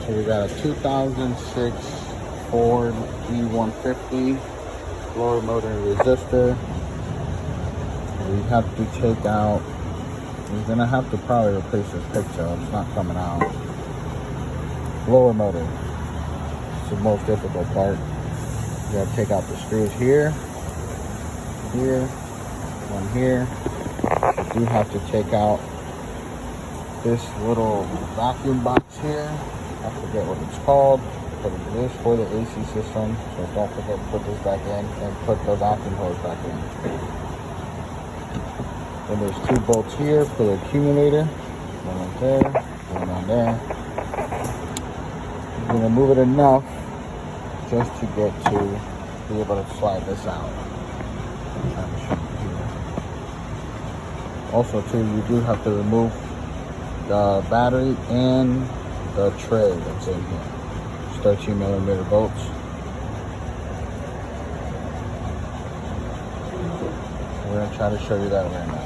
So we got a 2006 Ford E-150 blower motor and resistor. We have to take out, we're gonna have to probably replace this picture. It's not coming out. Blower motor. It's the most difficult part. You gotta take out the screws here, one here. You do have to take out this little vacuum box here. I forget what it's called, but it is for the AC system. So don't forget to put this back in and put the vacuum hose back in. Then there's two bolts here for the accumulator. One right there, one on there. I'm gonna move it enough just to get to be able to slide this out. Also too, you do have to remove the battery and the tray that's in here. It's 13mm bolts. We're gonna try to show you that right now.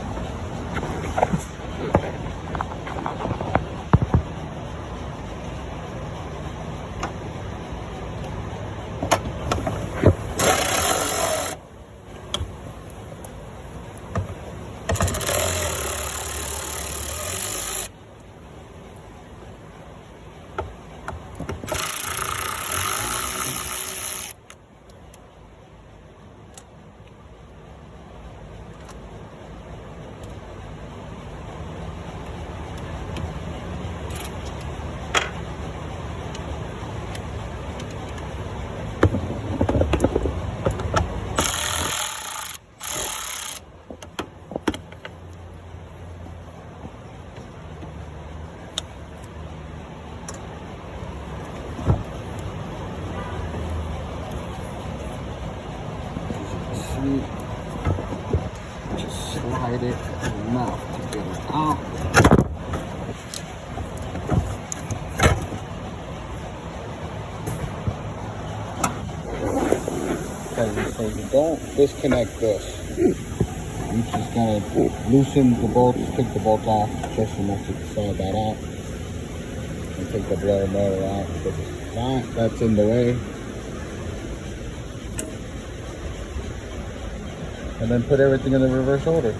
Just slide it enough to get it out. Okay, so you don't disconnect this. You just gotta loosen the bolts, take the bolt off just enough to slide that out. And take the blower motor out because it's not, that's in the way. And then put everything in the reverse order.